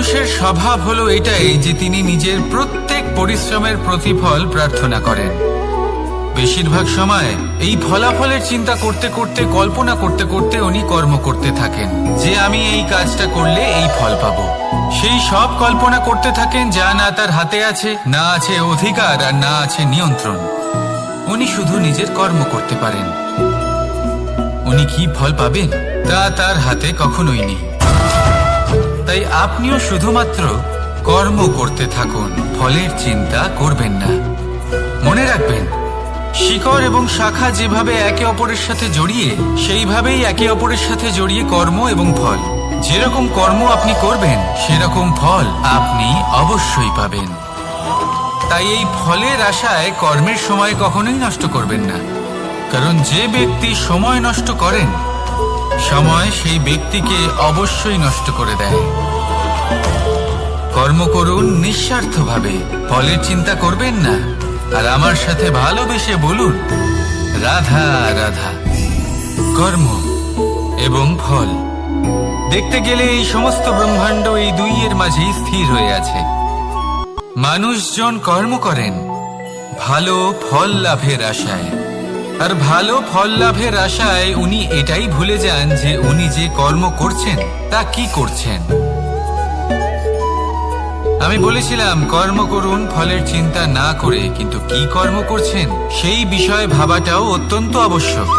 মানুষের স্বভাব হলো এটাই যে তিনি নিজের প্রত্যেক পরিশ্রমের প্রতিফল প্রার্থনা করেন। বেশিরভাগ সময় এই ফলাফলের চিন্তা করতে করতে, কল্পনা করতে করতে উনি কর্ম করতে থাকেন যে আমি এই কাজটা করলে এই ফল পাবো। সেই সব কল্পনা করতে থাকেন যা না তার হাতে আছে, না আছে অধিকার, আর না আছে নিয়ন্ত্রণ। উনি শুধু নিজের কর্ম করতে পারেন। উনি কি ফল পাবেন তা তার হাতে কখনোই নেই। তাই আপনিও শুধুমাত্র কর্ম করতে থাকুন, ফলের চিন্তা করবেন না। মনে রাখবেন, শিকড় এবং শাখা যেভাবে একে অপরের সাথে জড়িয়ে, সেইভাবেই একে অপরের সাথে জড়িয়ে কর্ম এবং ফল। যেরকম কর্ম আপনি করবেন সেরকম ফল আপনি অবশ্যই পাবেন। তাই এই ফলের আশায় কর্মের সময় কখনোই নষ্ট করবেন না, কারণ যে ব্যক্তি সময় নষ্ট করেন, সময় সেই ব্যক্তিকে অবশ্যই নষ্ট করে দেয়। কর্ম করুন নিঃস্বার্থভাবে, ফলের চিন্তা করবেন না, আর আমার সাথে ভালোবেসে বলুন রাধা রাধা। কর্ম এবং ফল দেখতে গেলে এই সমস্ত ব্রহ্মাণ্ড এই দুইয়ের মাঝেই স্থির হয়ে আছে। মানুষজন কর্ম করেন ভালো ফল লাভের আশায়, আর ভালো ফল লাভের আশায় উনি এটাই ভুলে যান যে উনি যে কর্ম করছেন তা কি করছেন। আমি বলেছিলাম কর্ম করুন ফলের চিন্তা না করে, কিন্তু কি কর্ম করছেন সেই বিষয়ে ভাবাটাও অত্যন্ত আবশ্যক।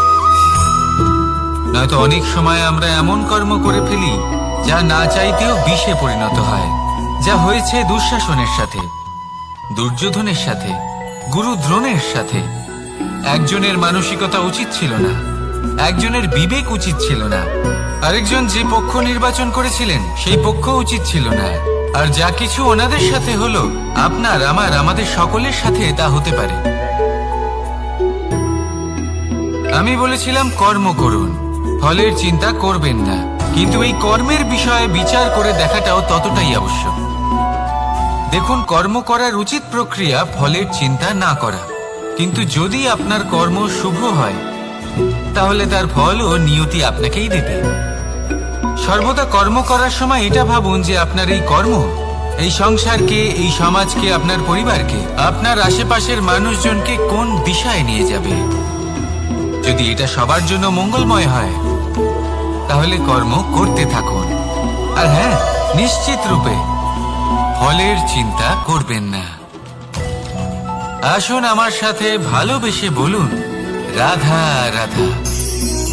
নয়তো অনেক সময় আমরা এমন কর্ম করে ফেলি যা না চাইতেও বিষে পরিণত হয়, যা হয়েছে দুঃশাসনের সাথে, দুর্যোধনের সাথে, গুরু দ্রোণের সাথে। একজনের মানসিকতা উচিত ছিল না, একজনের বিবেক উচিত ছিল না, আরেকজন যে পক্ষ নির্বাচন করেছিলেন সেই পক্ষ উচিত ছিল না। আর যা কিছু ওনাদের সাথে হলো, আপনার, আমার, আমাদের সকলের সাথে তা হতে পারে। আমি বলেছিলাম কর্ম করুন, ফলের চিন্তা করবেন না, কিন্তু এই কর্মের বিষয়ে বিচার করে দেখাটাও ততটাই আবশ্যক। দেখুন, কর্ম করার উচিত প্রক্রিয়া ফলের চিন্তা না করা, কিন্তু যদি আপনার কর্ম শুভ হয় তাহলে তার ফল ও নিয়তি আপনাকেই দেবে। সর্বদা কর্ম করার সময় এটা ভাবুন যে আপনার এই কর্ম এই সংসারকে, এই সমাজকে, আপনার পরিবারকে, আপনার আশেপাশের মানুষজনকে কোন দিশায় নিয়ে যাবে। যদি এটা সবার জন্য মঙ্গলময় হয় তাহলে কর্ম করতে থাকুন। আর হ্যাঁ, নিশ্চিত রূপে ফলের চিন্তা করবেন না। আসুন আমার সাথে ভালোবেসে বলুন রাধা রাধা।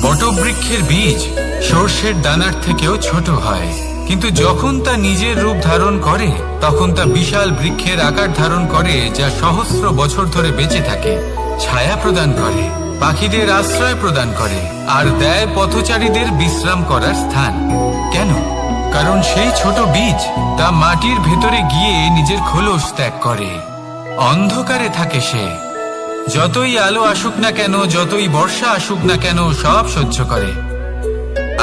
বটবৃক্ষের বীজ সর্ষের দানার থেকেও ছোট হয়, কিন্তু যখন তা নিজের রূপ ধারণ করে তখন তা বিশাল বৃক্ষের আকার ধারণ করে, যা সহস্র বছর ধরে বেঁচে থাকে, ছায়া প্রদান করে, পাখিদের আশ্রয় প্রদান করে, আর দেয় পথচারীদের বিশ্রাম করার স্থান। কেন? কারণ সেই ছোট বীজ তা মাটির ভেতরে গিয়ে নিজের খোলস ত্যাগ করে। অন্ধকারে থাকে সে, যতই আলো আসুক না কেন, যতই বর্ষা আসুক না কেন, সব সহ্য করে।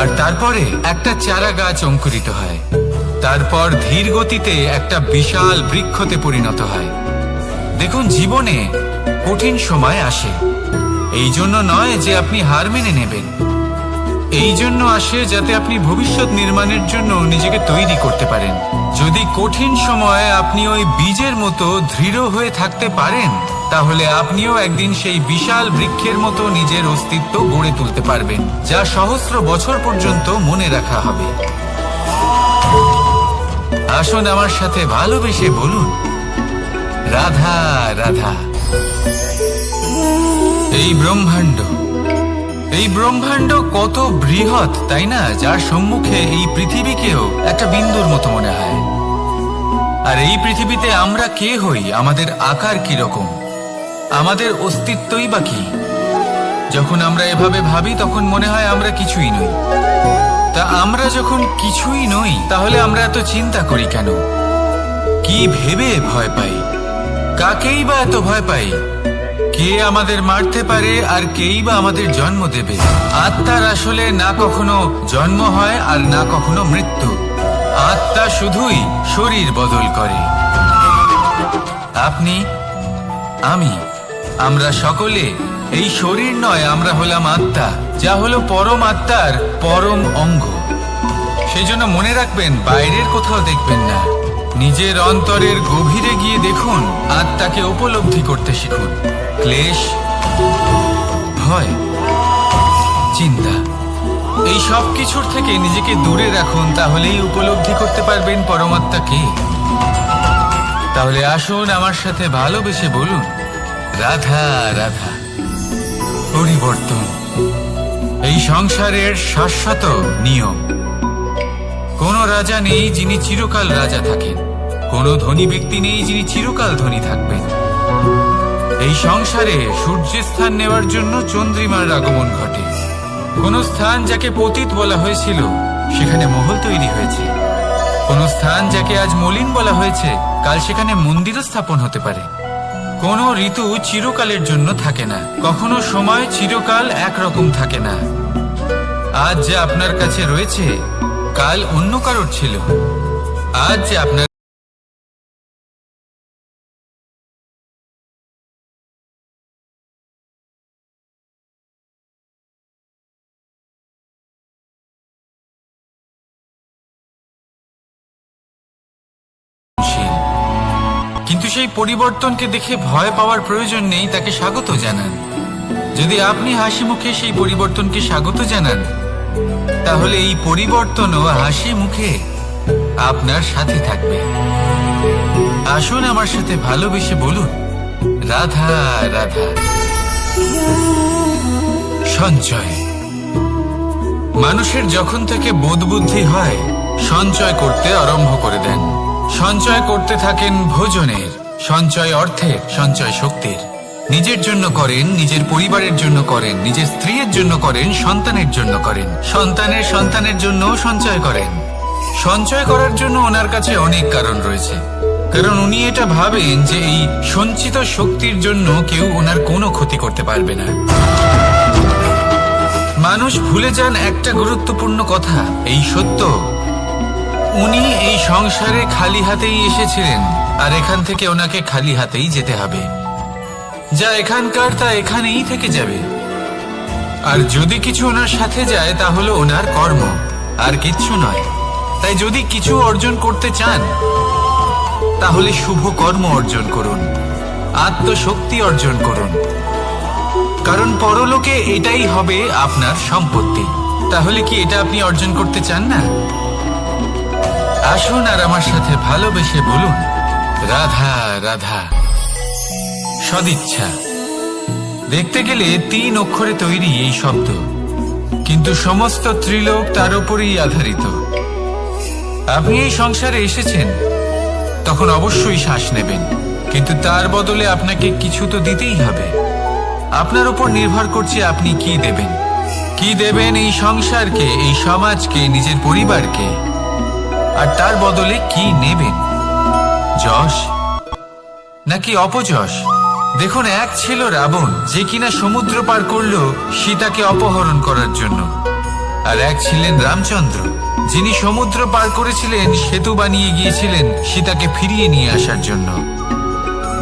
আর তারপরে একটা চারা গাছ অঙ্কুরিত হয়, তারপর ধীর গতিতে একটা বিশাল বৃক্ষতে পরিণত হয়। দেখুন, জীবনে কঠিন সময় আসে, এই জন্য নয় যে আপনি হার মেনে নেবেন, এই জন্য আসে যাতে আপনি ভবিষ্যৎ নির্মাণের জন্য নিজেকে তৈরি করতে পারেন। যদি কঠিন সময়ে আপনি ওই বীজের মতো দৃঢ় হয়ে থাকতে পারেন, তাহলে আপনিও একদিন সেই বিশাল বৃক্ষের মতো নিজের অস্তিত্ব গড়ে তুলতে পারবেন, যা সহস্র বছর পর্যন্ত মনে রাখা হবে। আসুন আমার সাথে ভালোবেসে বলুন রাধা রাধা। এই ব্রহ্মাণ্ড কত বৃহৎ, তাই না? যার সম্মুখে এই পৃথিবীকেও একটা বিন্দুর মতো মনে হয়। আর এই পৃথিবীতে আমরা কে হই, আমাদের আকার কিরকম, আমাদের অস্তিত্বই বা কি? যখন আমরা এভাবে ভাবি তখন মনে হয় আমরা কিছুই নই। তা আমরা যখন কিছুই নই, তাহলে আমরা এত চিন্তা করি কেন? কি ভেবে ভয় পাই? কাকেই বা এত ভয় পাই? কে আমাদের মারতে পারে আর কেই বা আমাদের জন্ম দেবে? আত্মার আসলে না কখনো জন্ম হয় আর না কখনো মৃত্যু। আত্মা শুধুই শরীর বদল করে। আপনি, আমি, আমরা সকলে এই শরীর নয়, আমরা হলাম আত্মা, যা হলো পরম আত্মার পরম অঙ্গ। সেই জন্য মনে রাখবেন, বাইরের কোথাও দেখবেন না, নিজের অন্তরের গভীরে গিয়ে দেখুন, আত্মাকে উপলব্ধি করতে শিখুন। ক্লেশ, ভয়, চিন্তা, এই সব কিছুর থেকে নিজেকে দূরে রাখুন, তাহলেই উপলব্ধি করতে পারবেন পরমাত্মা কে। তাহলে আসুন আমার সাথে ভালোবেসে বলুন, রাধা রাধা। পরিবর্তন এই সংসারের শাশ্বত নিয়ম। কোনো রাজা নেই যিনি চিরকাল রাজা থাকেন, কোনো ধনী ব্যক্তি নেই যিনি চিরকাল ধনী থাকবেন। এই সংসারে সূর্যের স্থান নেওয়ার জন্য চন্দ্রিমার আগমন ঘটে। কোন স্থান যাকে পতিত বলা হয়েছিল সেখানে মহল তৈরি হয়েছে। কোন স্থান যাকে আজ মলিন বলা হয়েছে কাল সেখানে মন্দিরও স্থাপন হতে পারে। কোন ঋতু চিরকালের জন্য থাকে না, কখনো সময় চিরকাল একরকম থাকে না। আজ যে আপনার কাছে রয়েছে কাল অন্য কারোর ছিল। আজ যে আপনার কিন্তু সেই পরিবর্তনকে দেখে ভয় পাওয়ার প্রয়োজন নেই, তাকে স্বাগত জানান। যদি আপনি হাসি মুখে সেই পরিবর্তনকে স্বাগত জানান, তাহলে এই পরিবর্তনও হাসি মুখে আপনার সাথে থাকবে। আসুন আমার সাথে ভালোবেসে বলুন, রাধা রাধা। সঞ্চয়। মানুষের যখন থেকে বোধ বুদ্ধি হয় সঞ্চয় করতে আরম্ভ করে দেন। সঞ্চয় করতে থাকেন ভোজনের, সঞ্চয় অর্থের, সঞ্চয় শক্তির। নিজের জন্য করেন, নিজের পরিবারের জন্য করেন, নিজের স্ত্রীর জন্য করেন, সন্তানের জন্য করেন, সন্তানের সন্তানের জন্য সঞ্চয় করেন। সঞ্চয় করার জন্য ওনার কাছে অনেক কারণ রয়েছে, কারণ উনি এটা ভাবেন যে এই সঞ্চিত শক্তির জন্য কেউ ওনার কোনো ক্ষতি করতে পারবে না। মানুষ ভুলে যান একটা গুরুত্বপূর্ণ কথা, এই সত্য, উনি এই সংসারে খালি হাতেই এসেছিলেন, আর এখান থেকে ওনাকে খালি হাতেই যেতে হবে। যা এখানকার তা এখানেই থেকে যাবে। আর যদি কিছু ওনার সাথে যায় তা হলো ওনার কর্ম, আর কিচ্ছু নয়। তাই যদি কিছু অর্জন করতে চান তাহলে শুভ কর্ম অর্জন করুন, আত্মশক্তি অর্জন করুন, কারণ পরলোকে এটাই হবে আপনার সম্পত্তি। তাহলে কি এটা আপনি অর্জন করতে চান না? আসুন আর আমার সাথে ভালোবেসে বলুন, রাধা রাধা। সদিচ্ছা। দেখতে গেলে 3 অক্ষরে তৈরি এই শব্দ, কিন্তু সমস্ত ত্রিলোক তার উপরেই আধারিত। আপনি এই সংসারে এসেছেন, তখন অবশ্যই শ্বাস নেবেন, কিন্তু তার বদলে আপনাকে কিছু তো দিতেই হবে। আপনার উপর নির্ভর করছে আপনি কি দেবেন। কি দেবেন এই সংসারকে, এই সমাজকে, নিজের পরিবারকে, আর তার বদলে কি নেবেন? যশ নাকি অপযশ? দেখুন, এক ছিল রাবণ, যে কিনা সমুদ্র পার করলো সীতাকে অপহরণ করার জন্য, আর এক ছিলেন রামচন্দ্র, যিনি সমুদ্র পার করেছিলেন, সেতু বানিয়ে গিয়েছিলেন সীতাকে ফিরিয়ে নিয়ে আসার জন্য।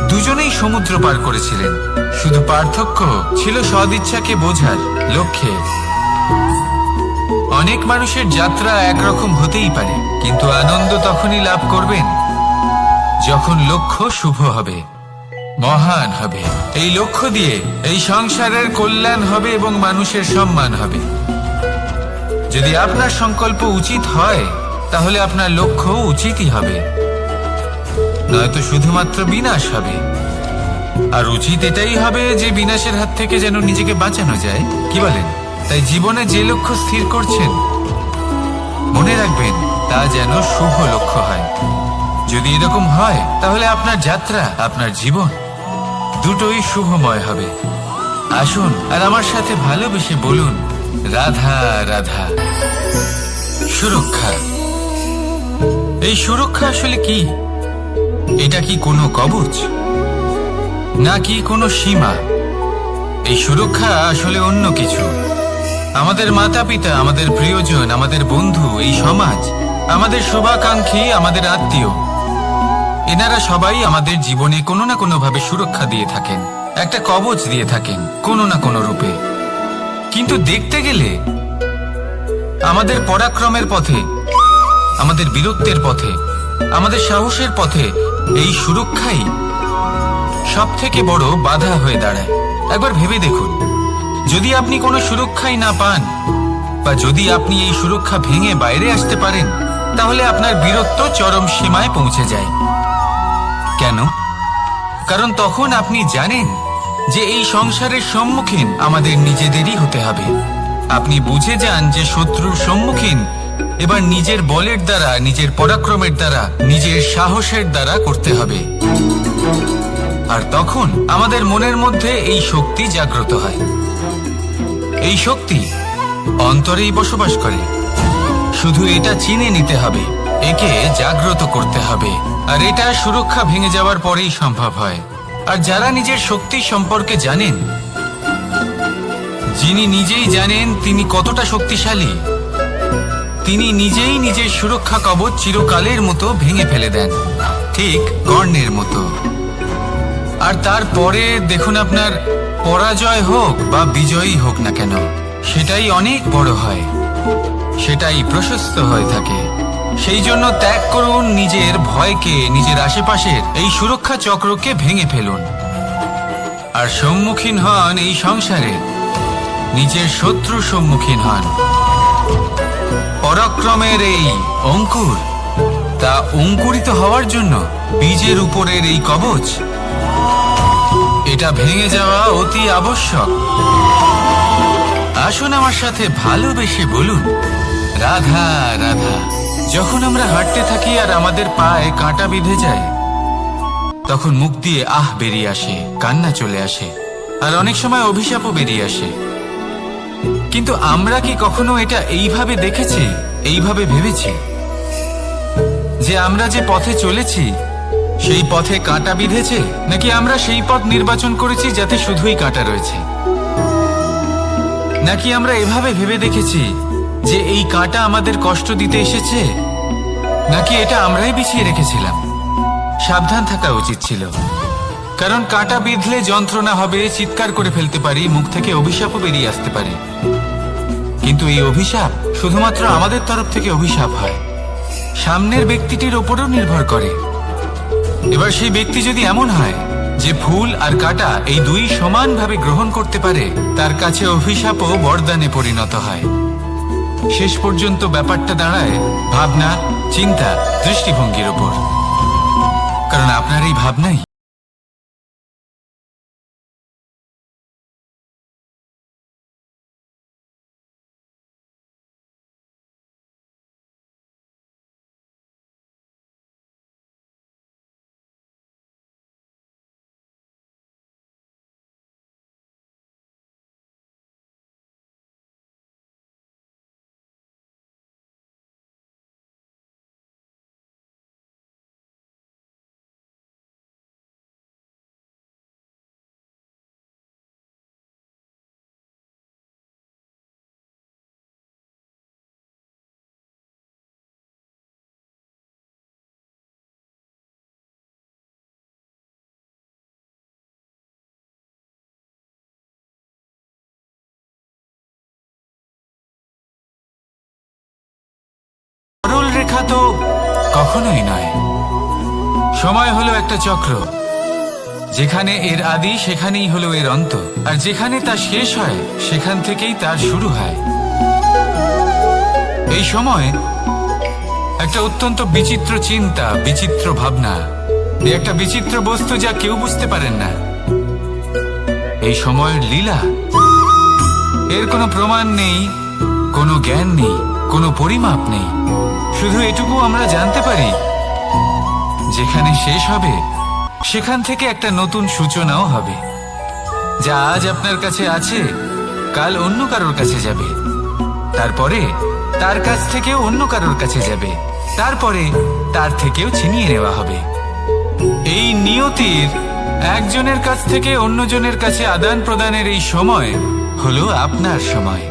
দুজনেই সমুদ্র পার করেছিলেন, শুধু পার্থক্য ছিল সদিচ্ছাকে বোঝার লক্ষ্যে। অনেক মানুষের যাত্রা একরকম হতেই পারে, কিন্তু আনন্দ তখনই লাভ করবেন যখন লক্ষ্য শুভ হবে, মহান হবে। এই লক্ষ্য দিয়ে এই সংসারের কল্যাণ হবে এবং মানুষের সম্মান হবে। যদি আপনার সংকল্প উচিত হয় তাহলে আপনার লক্ষ্য উচিতই হবে, নয়তো শুধুমাত্র বিনাশ হবে। আর উচিত এটাই হবে যে বিনাশের হাত থেকে যেন নিজেকে বাঁচানো যায়, কি বলেন? তাই জীবনে যে লক্ষ্য স্থির করছেন মনে রাখবেন তা যেন শুভ লক্ষ্য হয়। যদি এরকম হয় তাহলে আপনার যাত্রা, আপনার জীবন দুটোই শুভময় হবে। আসুন আর আমার সাথে ভালোবেসে বলুন, রাধা রাধা। সুরক্ষা। এই সুরক্ষা আসলে কি? এটা কি কোনো কবচ নাকি কোনো সীমা? এই সুরক্ষা আসলে অন্য কিছু। আমাদের মাতা পিতা, আমাদের প্রিয়জন, আমাদের বন্ধু, এই সমাজ, আমাদের শুভাকাঙ্ক্ষী, আমাদের আত্মীয়, এনারা সবাই আমাদের জীবনে কোনো না কোনো ভাবে সুরক্ষা দিয়ে থাকেন, একটা কবচ দিয়ে থাকেন কোনো না কোনো রূপে। কিন্তু দেখতে গেলে আমাদের পরাক্রমের পথে, আমাদের বীরত্বের পথে, আমাদের সাহসের পথে এই সুরক্ষাই সব থেকে বড় বাধা হয়ে দাঁড়ায়। একবার ভেবে দেখুন, যদি আপনি কোনো সুরক্ষাই না পান, বা যদি আপনি এই সুরক্ষা ভেঙে বাইরে আসতে পারেন, তাহলে আপনার বীরত্ব চরম সীমায় পৌঁছে যায়। কেন? কারণ তখন আপনি জানেন যে এই সংসারের সম্মুখীন আমাদের নিজেদেরই হতে হবে। আপনি বুঝে যান যে শত্রুর সম্মুখীন এবার নিজের বলের দ্বারা, নিজের পরাক্রমের দ্বারা, নিজের সাহসের দ্বারা করতে হবে। আর তখন আমাদের মনের মধ্যে এই শক্তি জাগ্রত হয়। এই শক্তি অন্তরেই বসবাস করে। শুধু এটা চিনে নিতে হবে, একে জাগ্রত করতে হবে। আর এটা সুরক্ষা ভেঙে যাওয়ার পরেই সম্ভব হয়। আর যারা নিজের শক্তি সম্পর্কে জানেন, যিনি নিজেই জানেন তিনি কতটা শক্তিশালী, তিনি নিজেই নিজের সুরক্ষা কবচ চিরকালের মতো ভেঙে ফেলে দেন, ঠিক কর্ণের মতো। আর তারপরে দেখুন, আপনার পরাজয় হোক বা বিজয়ী হোক না কেন, সেটাই অনেক বড় হয়, সেটাই প্রশস্ত হয়ে থাকে। সেই জন্য ত্যাগ করুন নিজের ভয়কে, নিজের আশেপাশের এই সুরক্ষা চক্রকে ভেঙে ফেলুন। আর সম্মুখীন হন এই সংসারের নিজের শত্রুর সম্মুখীন হন। পরাক্রমের এই অঙ্কুর, তা অঙ্কুরিত হওয়ার জন্য বীজের উপরের এই কবচ, এটা ভেঙে যাওয়া অতি আবশ্যক। আসুন আমার সাথে ভালোবেসে বলুন, রাধা রাধা। যখন আমরা হাঁটতে থাকি আর আমাদের পায়ে কাঁটা বিঁধে যায়, তখন মুখ দিয়ে আহ বেরিয়ে আসে, কান্না চলে আসে, আর অনেক সময় অভিশাপও বেরিয়ে আসে। কিন্তু আমরা কি কখনো এটা এইভাবে দেখেছি, এইভাবে ভেবেছি যে আমরা যে পথে চলেছি সেই পথে কাঁটা বিঁধেছে, নাকি আমরা সেই পথ নির্বাচন করেছি যাতে শুধুই কাঁটা রয়েছে? নাকি আমরা এভাবে ভেবে দেখেছি যে এই কাঁটা আমাদের কষ্ট দিতে এসেছে, নাকি এটা আমরাই বিছিয়ে রেখেছিলাম? সাবধান থাকা উচিত ছিল, কারণ কাঁটা বিঁধলে যন্ত্রণা হবে, চিৎকার করে ফেলতে পারি, মুখ থেকে অভিশাপও বেরিয়ে আসতে পারে। কিন্তু এই অভিশাপ শুধুমাত্র আমাদের তরফ থেকে অভিশাপ হয়, সামনের ব্যক্তিটির ওপরও নির্ভর করে। এবার সেই ব্যক্তি যদি এমন হয় যে ফুল আর কাঁটা এই দুই সমানভাবে গ্রহণ করতে পারে, তার কাছে অভিশাপও বরদানে পরিণত হয়। শেষ পর্যন্ত ব্যাপারটা দাঁড়ায় ভাবনা, চিন্তা, দৃষ্টিভঙ্গির ওপর। কারণ আপনার এই ভাবনাই সরল রেখা তো কখনোই নয়। সময় হলো একটা চক্র, যেখানে এর আদি সেখানেই হলো এর অন্ত, আর যেখানে তা শেষ হয় সেখান থেকেই তার শুরু হয়। এই সময় একটা অত্যন্ত বিচিত্র চিন্তা, বিচিত্র ভাবনা, একটা বিচিত্র বস্তু যা কেউ বুঝতে পারেন না। এই সময়ের লীলা, এর কোনো প্রমাণ নেই, কোনো জ্ঞান নেই, কোনো পরিমাপ নেই। শুধু এটুকু আমরা জানতে পারি, যেখানে শেষ হবে সেখান থেকে একটা নতুন সূচনাও হবে। যা আজ আপনার কাছে আছে, কাল অন্য কারোর কাছে যাবে, তারপরে তার কাছ থেকেও অন্য কারোর কাছে যাবে, তারপরে তার থেকেও ছিনিয়ে নেওয়া হবে। এই নিয়তির একজনের কাছ থেকে অন্যজনের কাছে আদান প্রদানের এই সময় হলো আপনার সময়।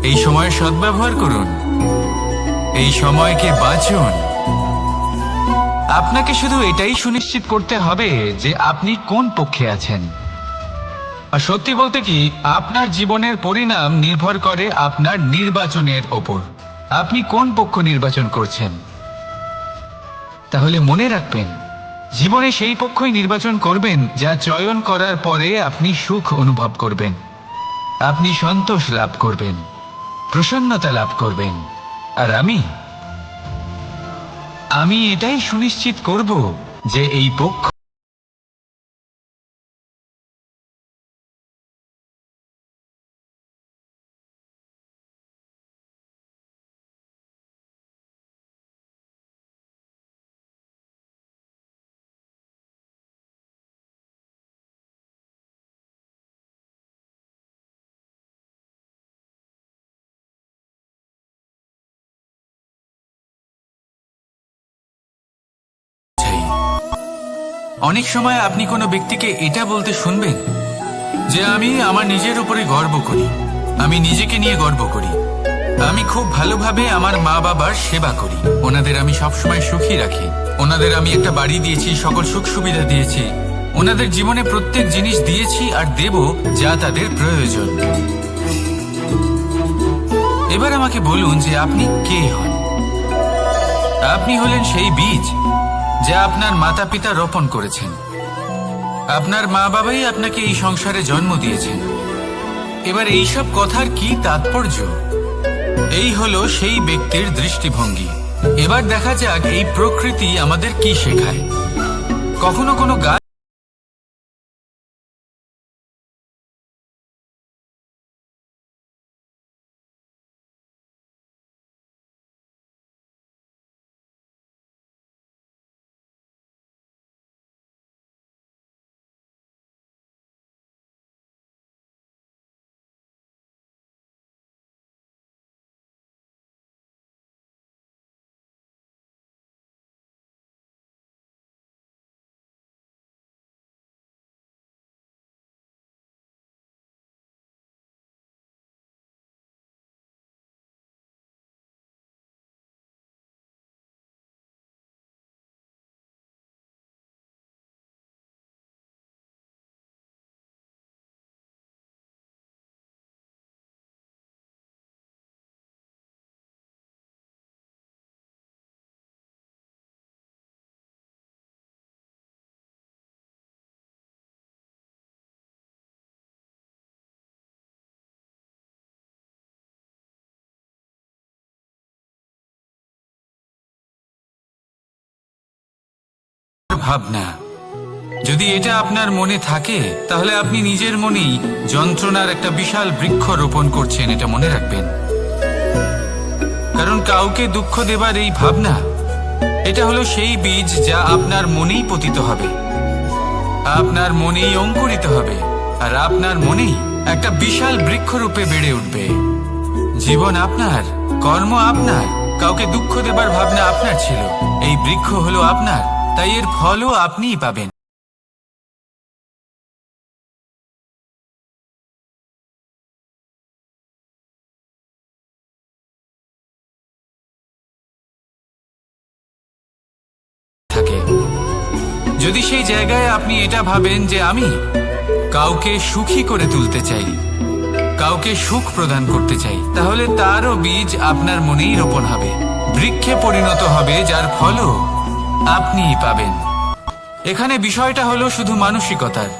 এই সময়ের সদ্ব্যবহার করুন, এই সময়কে বাঁচুন। আপনাকে শুধু এটাই সুনিশ্চিত করতে হবে যে আপনি কোন পক্ষে আছেন। আর সত্যি বলতে কি, আপনার জীবনের পরিণাম নির্ভর করে আপনার নির্বাচনের ওপর। আপনি কোন পক্ষ নির্বাচন করছেন। তাহলে মনে রাখবেন, জীবনে সেই পক্ষই নির্বাচন করবেন যা চয়ন করার পরে আপনি সুখ অনুভব করবেন, আপনি সন্তোষ লাভ করবেন, প্রসন্নতা লাভ করবেন। আর আমি এটাই সুনিশ্চিত করব যে এই পক্ষ চাই। অনেক সময় আপনি কোনো ব্যক্তিকে এটা বলতে শুনবেন যে আমি আমার নিজের উপরে গর্ব করি, আমি নিজেকে নিয়ে গর্ব করি, আমি খুব ভালোভাবে আমার মা বাবার সেবা করি, ওনাদের আমি সবসময় সুখী রাখি, ওনাদের আমি একটা বাড়ি দিয়েছি, সকল সুখ সুবিধা দিয়েছি, ওনাদের জীবনে প্রত্যেক জিনিস দিয়েছি আর দেব যা তাদের প্রয়োজন। এবার আমাকে বলুন যে আপনি কে হন। আপনি হলেন সেই বীজ যা আপনার মাতা পিতা রোপণ করেছেন। আপনার মা বাবাই আপনাকে এই সংসারে জন্ম দিয়েছেন। এবার এইসব কথার কি তাৎপর্য? এই হলো সেই ব্যক্তির দৃষ্টিভঙ্গি। এবার দেখা যাক এই প্রকৃতি আমাদের কি শেখায়। কখনো কোনো গাছ ভাবনা, যদি এটা আপনার মনে থাকে তাহলে আপনি নিজের মনেই যন্ত্রণার একটা বিশাল বৃক্ষ রোপণ করছেন, এটা মনে রাখবেন। কারণ কাউকে দুঃখ দেবার এই ভাবনা, এটা হলো সেই বীজ যা আপনার মনেই পতিত হবে, আপনার মনেই অঙ্কুরিত হবে, আর আপনার মনেই একটা বিশাল বৃক্ষরূপে বেড়ে উঠবে। জীবন আপনার, কর্ম আপনার, কাউকে দুঃখ দেবার ভাবনা আপনার ছিল, এই বৃক্ষ হলো আপনার, তাই এর ফলও আপনিই পাবেন। থাকে যদি সেই জায়গায় আপনি এটা ভাবেন যে আমি কাউকে সুখী করে তুলতে চাই, কাউকে সুখ প্রদান করতে চাই, তাহলে তারও বীজ আপনার মনেই রোপণ হবে, বৃক্ষে পরিণত হবে, যার ফলও আপনিই পাবেন। এখানে বিষয়টা হলো শুধু মানসিকতার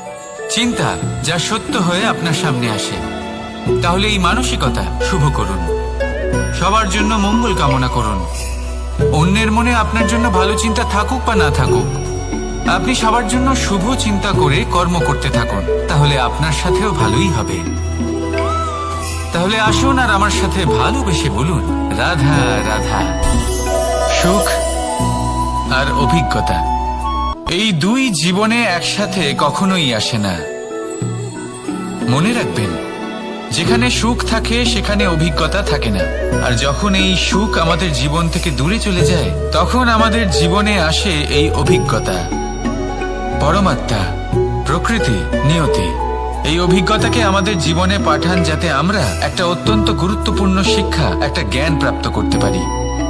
চিন্তা, যা সত্য হয়ে আপনার সামনে আসে। তাহলে এই মানসিকতা শুভ করুন, সবার জন্য মঙ্গল কামনা করুন। অন্যের মনে আপনার জন্য ভালো চিন্তা থাকুক বা না থাকুক, আপনি সবার জন্য শুভ চিন্তা করে কর্ম করতে থাকুন, তাহলে আপনার সাথেও ভালোই হবে। তাহলে আসুন আর আমার সাথে ভালোবেসে বলুন, রাধা রাধা। সুখ আর অভিজ্ঞতা, এই দুই জীবনে একসাথে কখনোই আসে না। মনে রাখবেন, যেখানে সুখ থাকে সেখানে অভিজ্ঞতা থাকে না। আর যখন এই সুখ আমাদের জীবন থেকে দূরে চলে যায়, তখন আমাদের জীবনে আসে এই অভিজ্ঞতা। পরমাত্মা, প্রকৃতি, নিয়তি এই অভিজ্ঞতাকে আমাদের জীবনে পাঠান, যাতে আমরা একটা অত্যন্ত গুরুত্বপূর্ণ শিক্ষা, একটা জ্ঞান প্রাপ্ত করতে পারি।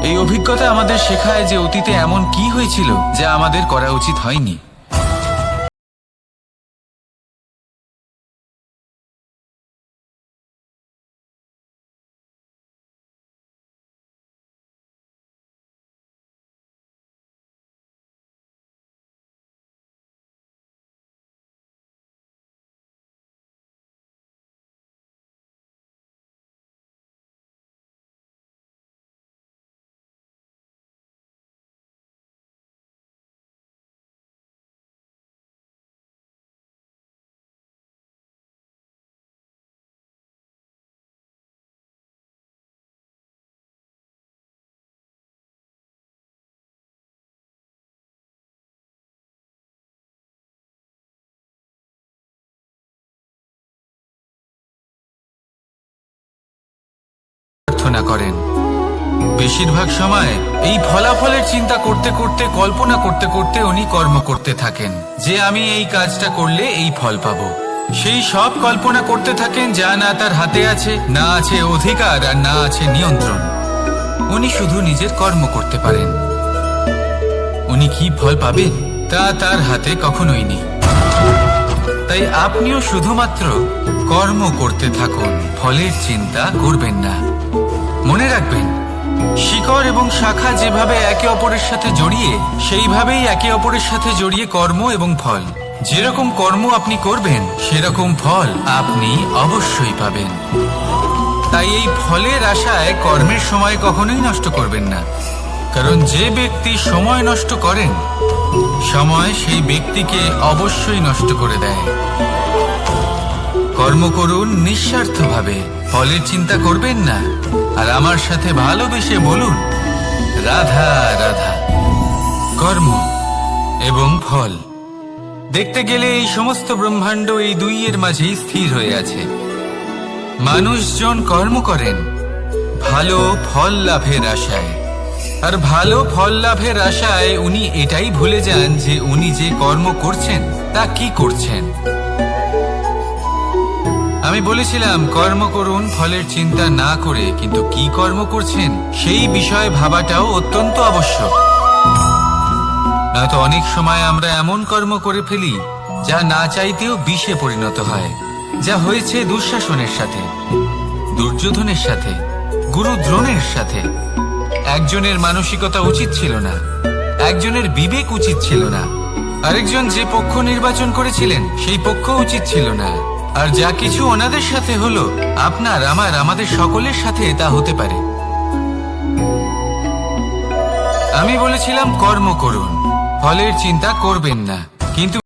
এই অভিজ্ঞতা আমাদের শেখায় যে অতীতে এমন কি হয়েছিল যা আমাদের করা উচিত হয়নি। প্রার্থনা করেন। বেশিরভাগ সময় এই ফলাফলের চিন্তা করতে করতে, কল্পনা করতে করতে উনি কর্ম করতে থাকেন যে আমি এই কাজটা করলে এই ফল পাবো। সেই সব কল্পনা করতে থাকেন যা না তার হাতে আছে, না আছে অধিকার আর না আছে নিয়ন্ত্রণ। উনি শুধু নিজের কর্ম করতে পারেন। উনি কি ফল পাবেন তা তার হাতে কখনোই নেই। তাই আপনিও শুধুমাত্র কর্ম করতে থাকুন, ফলের চিন্তা করবেন না। মনে রাখবেন, শিকড় এবং শাখা যেভাবে একে অপরের সাথে জড়িয়ে, সেইভাবেই একে অপরের সাথে জড়িয়ে কর্ম এবং ফল। যেরকম কর্ম আপনি করবেন সেরকম ফল আপনি অবশ্যই পাবেন। তাই এই ফলের আশায় কর্মের সময় কখনোই নষ্ট করবেন না, কারণ যে ব্যক্তি সময় নষ্ট করেন, সময় সেই ব্যক্তিকে অবশ্যই নষ্ট করে দেয়। কর্ম করুন নিঃস্বার্থভাবে, ফলের চিন্তা করবেন না, আর আমার সাথে ভালোবেসে বলুন রাধা রাধা। কর্ম এবং ফল। দেখতে গেলে এই সমস্ত ব্রহ্মাণ্ড এই দুইয়ের মাঝেই স্থির হয়ে আছে। মানুষজন কর্ম করেন ভালো ফল লাভের আশায়, আর ভালো ফল লাভের আশায় উনি এটাই ভুলে যান যে উনি যে কর্ম করছেন তা কি করছেন। আমি বলেছিলাম কর্ম করুন ফলের চিন্তা না করে, কিন্তু কি কর্ম করছেন সেই বিষয়ে ভাবাটাও অত্যন্ত আবশ্যক। নয়তো অনেক সময় আমরা এমন কর্ম করে ফেলি যা না চাইতেও বিষে পরিণত হয়, যা হয়েছে দুঃশাসনের সাথে, দুর্যোধনের সাথে, গুরু দ্রোণের সাথে। একজনের মানসিকতা উচিত ছিল না, একজনের বিবেক উচিত ছিল না, আরেকজন যে পক্ষ নির্বাচন করেছিলেন সেই পক্ষ উচিত ছিল না। আর যা কিছু ওনাদের সাথে হলো, আপনার, আমার, আমাদের সকলের সাথে তা হতে পারে। আমি বলেছিলাম কর্ম করুন, ফলের চিন্তা করবেন না, কিন্তু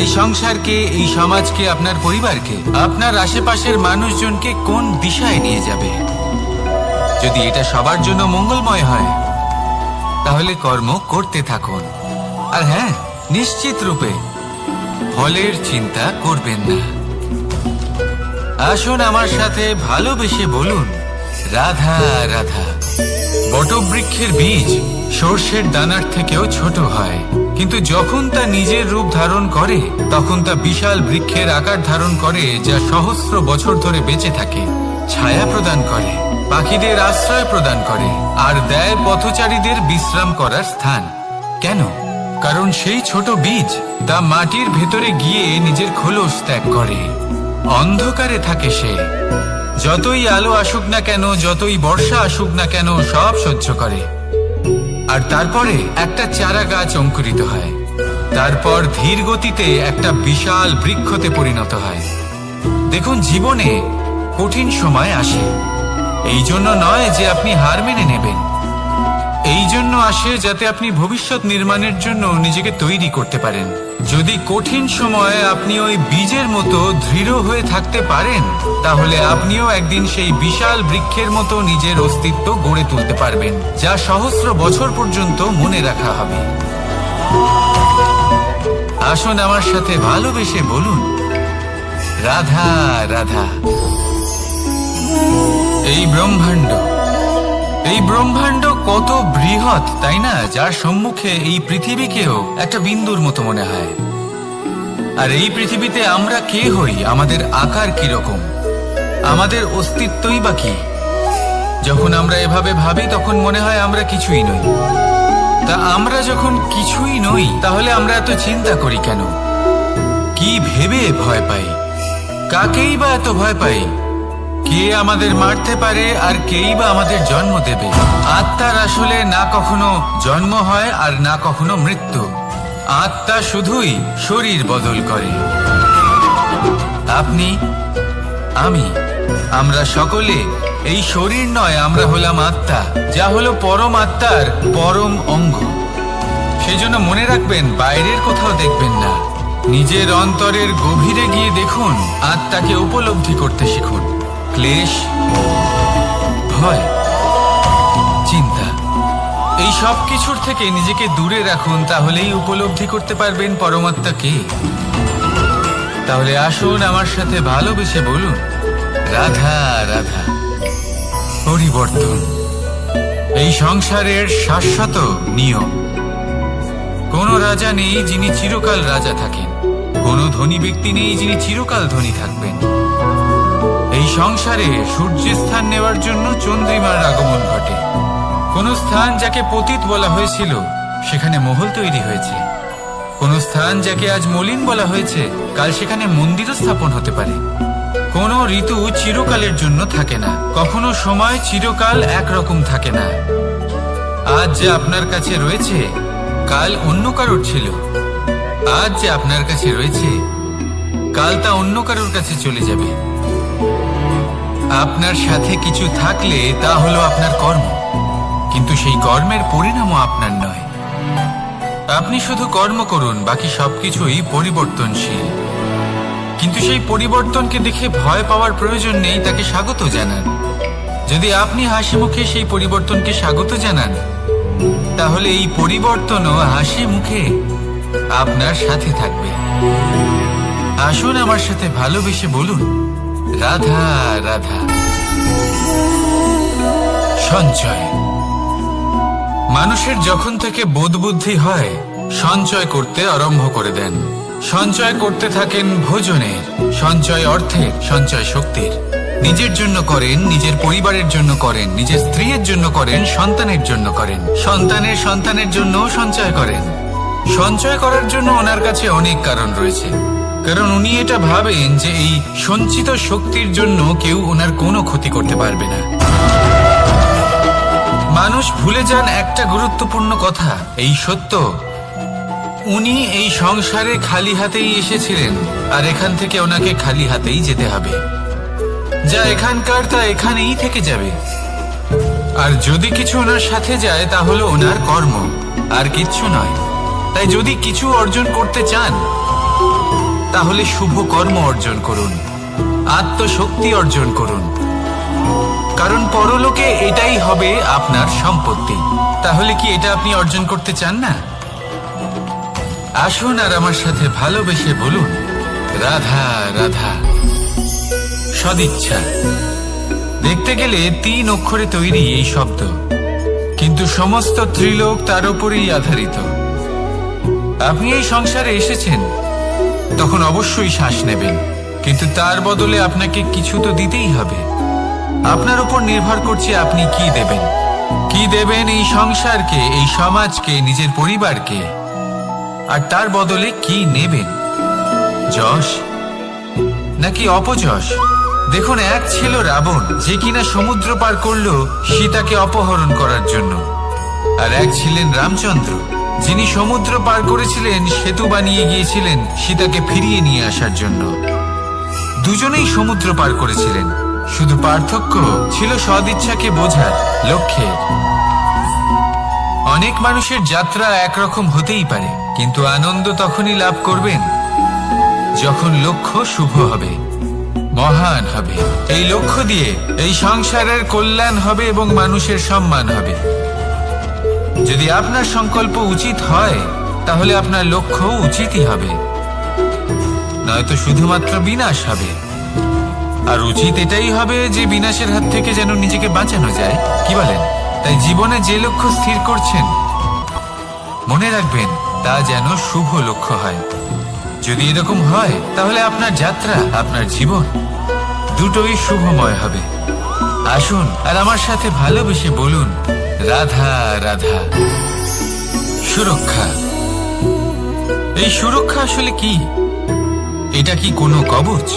এই সংসারকে, এই সমাজকে, আপনার পরিবারকে, আপনার আশেপাশের মানুষজনকে কোন দিশায় নিয়ে যাবে। যদি এটা সবার জন্য মঙ্গলময় হয় তাহলে কর্ম করতে থাকুন। আর হ্যাঁ, নিশ্চিত রূপে ফলের চিন্তা করবেন না। আসুন আমার সাথে ভালোবেসে বলুন রাধা রাধা। বটবৃক্ষের বীজ সর্ষের দানার থেকেও ছোট হয়, কিন্তু যখন তা নিজের রূপ ধারণ করে তখন তা বিশাল বৃক্ষের আকার ধারণ করে, যা সহস্র বছর ধরে বেঁচে থাকে, ছায়া প্রদান করে, পাখিদের আশ্রয় প্রদান করে, আর দেয় পথচারীদের বিশ্রাম করার স্থান। কেন? কারণ সেই ছোট বীজ তা মাটির ভেতরে গিয়ে নিজের খোলস ত্যাগ করে। অন্ধকারে থাকে সে, যতই আলো আসুক না কেন, যতই বর্ষা আসুক না কেন, সব সহ্য করে। আর তারপরে একটা চারা গাছ অঙ্কুরিত হয়, তারপর ধীর গতিতে একটা বিশাল বৃক্ষতে পরিণত হয়। দেখুন, জীবনে কঠিন সময় আসে, এই জন্য নয় যে আপনি হার মেনে নেবেন, এই জন্য আসে যাতে আপনি ভবিষ্যৎ নির্মাণের জন্য নিজেকে তৈরি করতে পারেন। যদি কঠিন সময়ে আপনি ওই বীজের মতো দৃঢ় হয়ে থাকতে পারেন, তাহলে আপনিও একদিন সেই বিশাল বৃক্ষের মতো নিজের অস্তিত্ব গড়ে তুলতে পারবেন, যা সহস্র বছর পর্যন্ত মনে রাখা হবে। আসুন আমার সাথে ভালোবেসে বলুন রাধা রাধা। এই ব্রহ্মাণ্ড কত বৃহৎ, তাই না? যার সম্মুখে এই পৃথিবীকেও একটা বিন্দুর মতো মনে হয়। আর এই পৃথিবীতে আমরা কে হই, আমাদের আকার কিরকম, আমাদের অস্তিত্বই বা কি? যখন আমরা এভাবে ভাবি তখন মনে হয় আমরা কিছুই নই। তা আমরা যখন কিছুই নই, তাহলে আমরা এত চিন্তা করি কেন? কি ভেবে ভয় পাই? কাকেই বা এত ভয় পাই? কে আমাদের মারতে পারে আর কেই বা আমাদের জন্ম দেবে? আত্মার আসলে না কখনো জন্ম হয় আর না কখনো মৃত্যু। আত্মা শুধুই শরীর বদল করে। আপনি, আমি, আমরা সকলে এই শরীর নয়, আমরা হলাম আত্মা, যা হলো পরম আত্মার পরম অঙ্গ। সেজন্য মনে রাখবেন, বাইরের কোথাও দেখবেন না, নিজের অন্তরের গভীরে গিয়ে দেখুন, আত্মাকে উপলব্ধি করতে শিখুন। ক্লেশ, ভয়, চিন্তা, এই সব কিছুর থেকে নিজেকে দূরে রাখুন, তাহলেই উপলব্ধি করতে পারবেন পরমাত্মা কে। তাহলে আসুন আমার সাথে ভালোবেসে বলুন, রাধা রাধা। পরিবর্তন এই সংসারের শাশ্বত নিয়ম। কোন রাজা নেই যিনি চিরকাল রাজা থাকেন, কোন ধনী ব্যক্তি নেই যিনি চিরকাল ধনী থাকবেন। এই সংসারে সূর্যের স্থান নেওয়ার জন্য চন্দ্রিমার আগমন ঘটে। কোন স্থান যাকে পতিত বলা হয়েছিল সেখানে মহল তৈরি হয়েছে। কোন স্থান যাকে আজ মলিন বলা হয়েছে কাল সেখানে মন্দিরও স্থাপন হতে পারে। কোন ঋতু চিরকালের জন্য থাকে না, কখনো সময় চিরকাল একরকম থাকে না। আজ যে আপনার কাছে রয়েছে কাল অন্য কারোর ছিল, আজ যে আপনার কাছে রয়েছে কাল তা অন্য কারোর কাছে চলে যাবে। আপনার সাথে কিছু থাকলে তা হলো আপনার কর্ম, কিন্তু সেই কর্মের পরিণামও আপনার নয়। আপনি শুধু কর্ম করুন, বাকি সবকিছুই পরিবর্তনশীল। কিন্তু সেই পরিবর্তনকে দেখে ভয় পাওয়ার প্রয়োজন নেই, তাকে স্বাগত জানান। যদি আপনি হাসি মুখে সেই পরিবর্তনকে স্বাগত জানান, তাহলে এই পরিবর্তনও হাসি মুখে আপনার সাথে থাকবে। আসুন আমার সাথে ভালোবেসে বলুন, রাধা রাধা। সঞ্চয়। মানুষের যখন থেকে বোধবুদ্ধি হয় সঞ্চয় করতে আরম্ভ করে দেন। সঞ্চয় করতে থাকেন ভোজনের, সঞ্চয় অর্থের, সঞ্চয় শক্তির। নিজের জন্য করেন, নিজের পরিবারের জন্য করেন, নিজের স্ত্রীর জন্য করেন, সন্তানের জন্য করেন, সন্তানের সন্তানের জন্য সঞ্চয় করেন। সঞ্চয় করার জন্য ওনার কাছে অনেক কারণ রয়েছে, কারণ উনি এটা ভাবেন যে এই সঞ্চিত শক্তির জন্য কেউ ওনার কোনো ক্ষতি করতে পারবে না। মানুষ ভুলে যান একটা গুরুত্বপূর্ণ কথা, এই সত্য, উনি এই সংসারে খালি হাতেই এসেছিলেন, আর এখান থেকে ওনাকে খালি হাতেই যেতে হবে। যা এখানকার তা এখানেই থেকে যাবে। আর যদি কিছু ওনার সাথে যায় তা হলো ওনার কর্ম, আর কিচ্ছু নয়। তাই যদি কিছু অর্জন করতে চান তাহলে শুভ কর্ম অর্জন করুন, আত্মশক্তি অর্জন করুন, কারণ পরলোকে এটাই হবে আপনার সম্পত্তি। তাহলে কি এটা আপনি অর্জন করতে চান না? আসুন আর আমার সাথে ভালোবেসে বলুন, রাধা রাধা। সদিচ্ছা। দেখতে গেলে 3 অক্ষরে তৈরি এই শব্দ, কিন্তু সমস্ত ত্রিলোক তার উপরেই আধারিত। আপনি এই সংসারে এসেছেন, তখন অবশ্যই শ্বাস নেবেন, কিন্তু তার বদলে আপনাকে কিছু তো দিতেই হবে। আপনার উপর নির্ভর করছে আপনি কি দেবেন। কি দেবেন এই সংসারকে, এই সমাজকে, নিজের পরিবারকে, আর তার বদলে কি নেবেন? যশ নাকি অপযশ? দেখুন, এক ছিল রাবণ, যে কিনা সমুদ্র পার করল সীতাকে অপহরণ করার জন্য, আর এক ছিলেন রামচন্দ্র, যিনি সমুদ্র পার করেছিলেন, সেতু বানিয়ে গিয়েছিলেন সীতাকে ফিরিয়ে নিয়ে আসার জন্য। দুজনেই সমুদ্র পার করেছিলেন, শুধু পার্থক্য ছিল সদিচ্ছাকে বোঝার, লক্ষ্যের। অনেক মানুষের যাত্রা একরকম হতেই পারে, কিন্তু আনন্দ তখনই লাভ করবেন যখন লক্ষ্য শুভ হবে, মহান হবে। এই লক্ষ্য দিয়ে এই সংসারের কল্যাণ হবে এবং মানুষের সম্মান হবে। যদি আপনার সংকল্প উচিত হয় তাহলে আপনার লক্ষ্য উচিতই হবে, নয়তো শুধুমাত্র বিনাশ হবে। আর উচিত এটাই হবে যে বিনাশের হাত থেকে যেন নিজেকে বাঁচানো যায়, কি বলেন? তাই জীবনে যে লক্ষ্য স্থির করছেন মনে রাখবেন তা যেন শুভ লক্ষ্য হয়। যদি এরকম হয় তাহলে আপনার যাত্রা, আপনার জীবন দুটোই শুভময় হবে। আসুন আর আমার সাথে ভালোবেসে বলুন, রাধা রাধা। সুরক্ষা। এই সুরক্ষা আসলে কি? এটা কি কোনো কবচ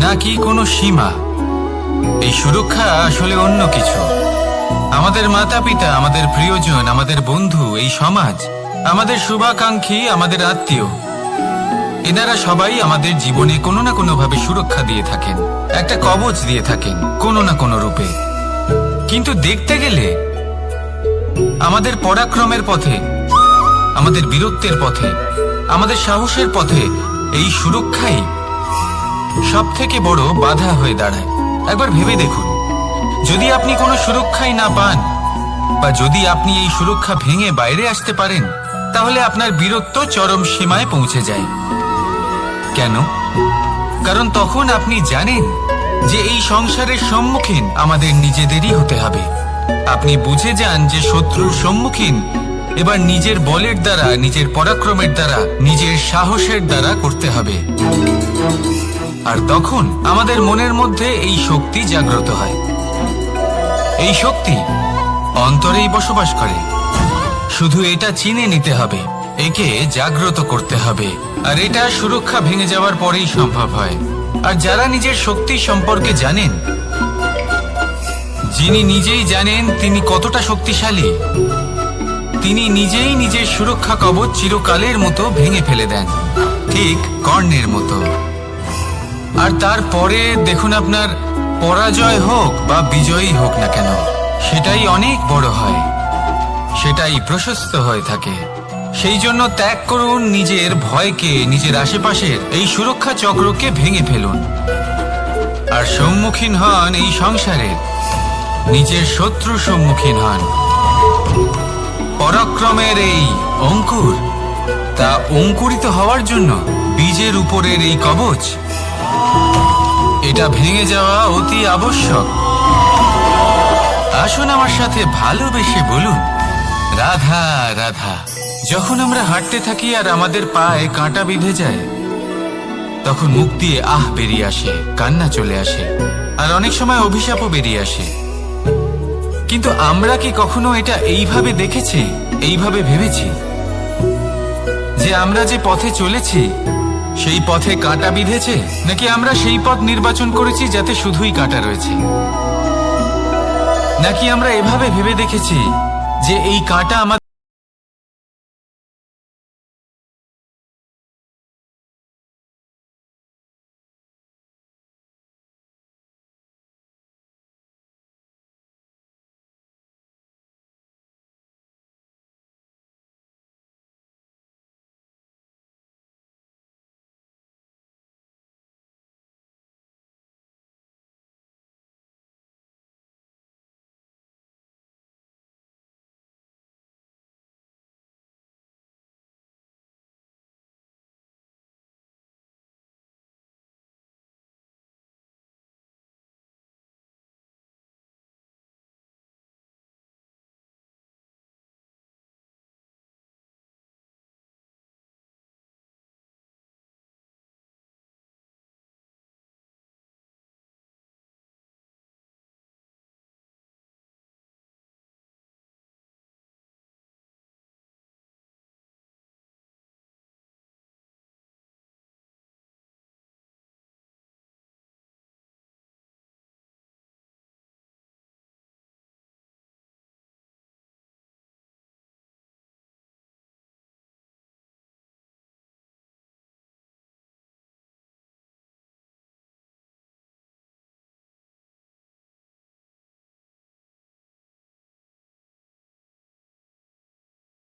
নাকি কোনো সীমা? এই সুরক্ষা আসলে অন্য কিছু। আমাদের মাতা পিতা, আমাদের প্রিয়জন, আমাদের বন্ধু, এই সমাজ, আমাদের শুভাকাঙ্ক্ষী, আমাদের আত্মীয়, এনারা সবাই আমাদের জীবনে কোনো না কোনো ভাবে সুরক্ষা দিয়ে থাকেন, একটা কবচ দিয়ে থাকেন কোনো না কোনো রূপে। কিন্তু দেখতে গেলে আমাদের পরাক্রমের পথে, আমাদের বীরত্বের পথে আমাদের সাহসের পথে এই সুরক্ষাই সব থেকে বড় বাধা হয়ে দাঁড়ায়। একবার ভেবে দেখুন, যদি আপনি কোনো সুরক্ষাই না পান, বা যদি আপনি এই সুরক্ষা ভেঙে বাইরে আসতে পারেন, তাহলে আপনার বীরত্ব চরম সীমায় পৌঁছে যায়। কেন? কারণ তখন আপনি জানেন যে এই সংসারের সম্মুখীন আমাদের নিজেদেরই হতে হবে। আপনি বুঝে যান যে শত্রুর সম্মুখীন এবার নিজের বলের দ্বারা, নিজের পরাক্রমের দ্বারা, নিজের সাহসের দ্বারা করতে হবে। আর তখন আমাদের মনের মধ্যে এই শক্তি জাগ্রত হয়। এই শক্তি অন্তরেই বসবাস করে। শুধু এটা চিনে নিতে হবে, একে জাগ্রত করতে হবে। আর এটা সুরক্ষা ভেঙে যাওয়ার পরেই সম্ভব হয়। আর যারা নিজের শক্তি সম্পর্কে জানেন, যিনি নিজেই জানেন তিনি কতটা শক্তিশালী, তিনি নিজেই নিজের সুরক্ষা কবচ চিরকালের মতো ভেঙে ফেলে দেন, ঠিক কর্ণের মতো। আর তারপরে দেখুন, আপনার পরাজয় হোক বা বিজয়ী হোক না কেন, সেটাই অনেক বড় হয়, সেটাই প্রশস্ত হয়ে থাকে। সেই জন্য ত্যাগ করুন নিজের ভয়কে, নিজের আশেপাশের এই সুরক্ষা চক্রকে ভেঙে ফেলুন। আর সম্মুখীন হন এই সংসারে, নিজের শত্রুর সম্মুখীন হন। পরাক্রমের এই অঙ্কুর, তা অঙ্কুরিত হওয়ার জন্য বীজের উপরের এই কবচ, এটা ভেঙে যাওয়া অতি আবশ্যক। আসুন আমার সাথে ভালোবেসে বলুন, রাধা রাধা। যখন আমরা হাঁটতে থাকি আর আমাদের পায়ে কাঁটা বিঁধে যায়, তখন মুখ দিয়ে আহ বেরিয়ে আসে, কান্না চলে আসে, আর অনেক সময় অভিশাপও বেরিয়ে আসে। কিন্তু আমরা কি কখনো এটা এইভাবে দেখেছি, এইভাবে ভেবেছি যে আমরা যে পথে চলেছি সেই পথে কাঁটা বিঁধেছে, নাকি আমরা সেই পথ নির্বাচন করেছি যাতে শুধুই কাঁটা রয়েছে? নাকি আমরা এভাবে ভেবে দেখেছি যে এই কাঁটা আমাদের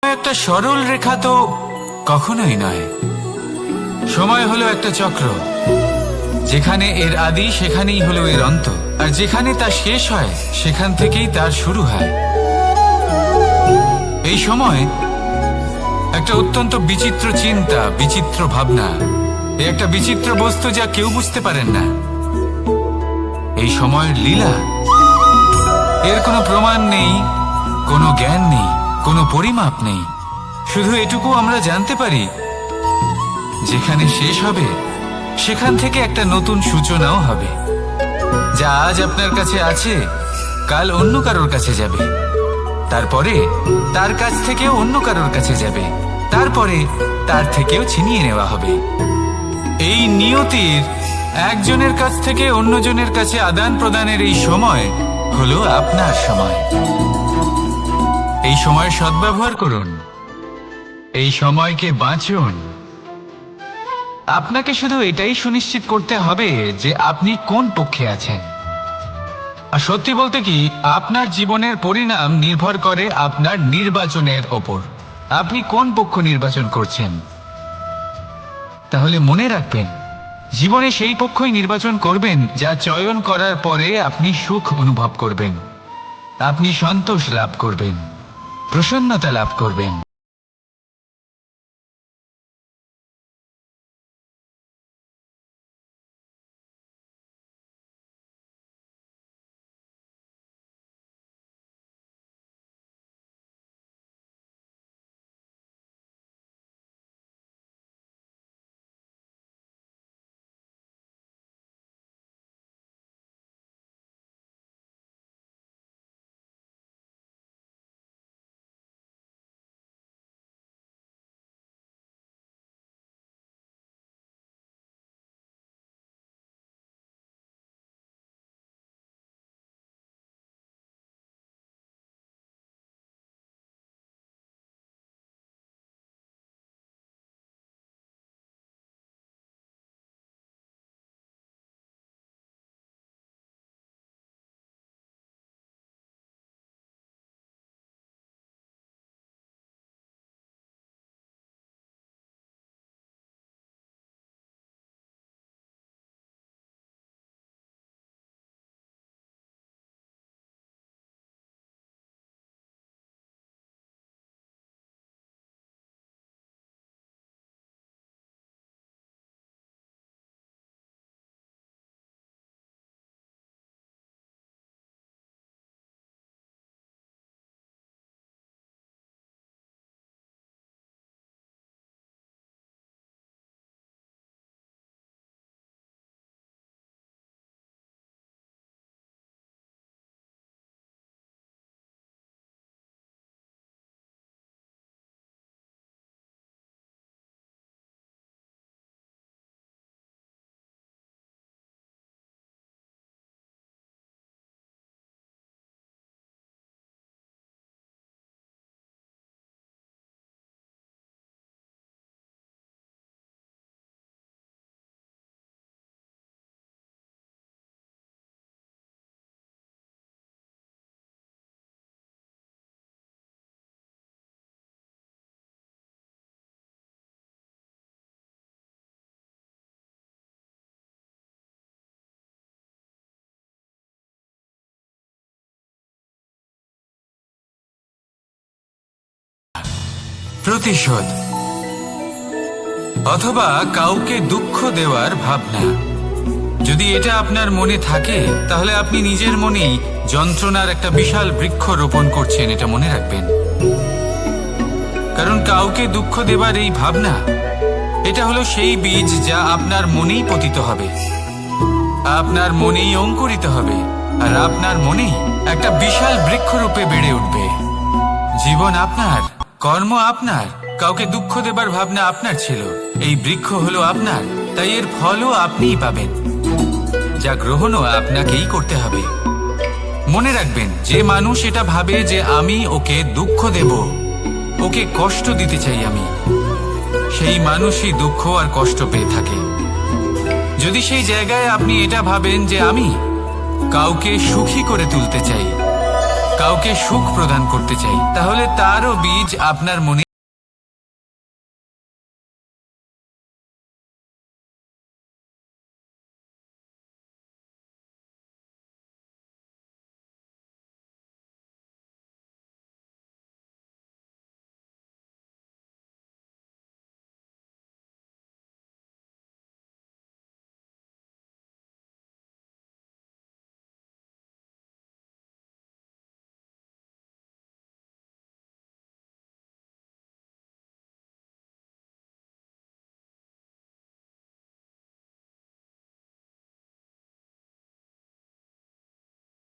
একটা সরল রেখা তো কখনোই নয়। সময় হলো একটা চক্র, যেখানে এর আদি সেখানেই হলো এর অন্ত, আর যেখানে তা শেষ হয় সেখান থেকেই তার শুরু হয়। এই সময় একটা অত্যন্ত বিচিত্র চিন্তা, বিচিত্র ভাবনা, একটা বিচিত্র বস্তু যা কেউ বুঝতে পারেন না। এই সময়ের লীলা, এর কোনো প্রমাণ নেই, কোনো জ্ঞান নেই, কোনো পরিমাপ নেই। শুধু এটুকু আমরা জানতে পারি, যেখানে শেষ হবে সেখান থেকে একটা নতুন সূচনাও হবে। যা আজ আপনার কাছে আছে কাল অন্য কারোর কাছে যাবে, তারপরে তার কাছ থেকেও অন্য কারোর কাছে যাবে, তারপরে তার থেকেও ছিনিয়ে নেওয়া হবে। এই নিয়তির একজনের কাছ থেকে অন্যজনের কাছে আদান প্রদানের এই সময় হলো আপনার সময়। এই সময়ের সদ্ব্যবহার করুন, এই সময়কে বাঁচুন। আপনাকে শুধু এটাই সুনিশ্চিত করতে হবে যে আপনি কোন পক্ষে আছেন। আর সত্যি বলতে কি, আপনার জীবনের পরিণাম নির্ভর করে আপনার নির্বাচনের ওপর। আপনি কোন পক্ষ নির্বাচন করছেন? তাহলে মনে রাখবেন, জীবনে সেই পক্ষই নির্বাচন করবেন যা চয়ন করার পরে আপনি সুখ অনুভব করবেন, আপনি সন্তোষ লাভ করবেন, প্রসন্নতা লাভ করবেন। প্রতিশোধ অথবা কাউকে দুঃখ দেওয়ার ভাবনা, যদি এটা আপনার মনে থাকে তাহলে আপনি নিজের মনেই যন্ত্রণার একটা বিশাল বৃক্ষ রোপণ করছেন, এটা মনে রাখবেন। কারণ কাউকে দুঃখ দেবার এই ভাবনা, এটা হলো সেই বীজ যা আপনার মনেই পতিত হবে, আপনার মনেই অঙ্কুরিত হবে, আর আপনার মনেই একটা বিশাল বৃক্ষরূপে বেড়ে উঠবে। জীবন আপনার, কর্ম আপনার, কাউকে দুঃখ দেবার ভাবনা আপনার ছিল, এই বৃক্ষ হলো আপনার, তাই এর ফলও আপনিই পাবেন, যা গ্রহণও আপনাকেই করতে হবে। মনে রাখবেন, যে মানুষ এটা ভাবে যে আমি ওকে দুঃখ দেব, ওকে কষ্ট দিতে চাই আমি, সেই মানুষই দুঃখ আর কষ্ট পেয়ে থাকে। যদি সেই জায়গায় আপনি এটা ভাবেন যে আমি কাউকে সুখী করে তুলতে চাই, কাউকে সুখ প্রদান করতে চাই, তাহলে তারও বীজ আপনার মনে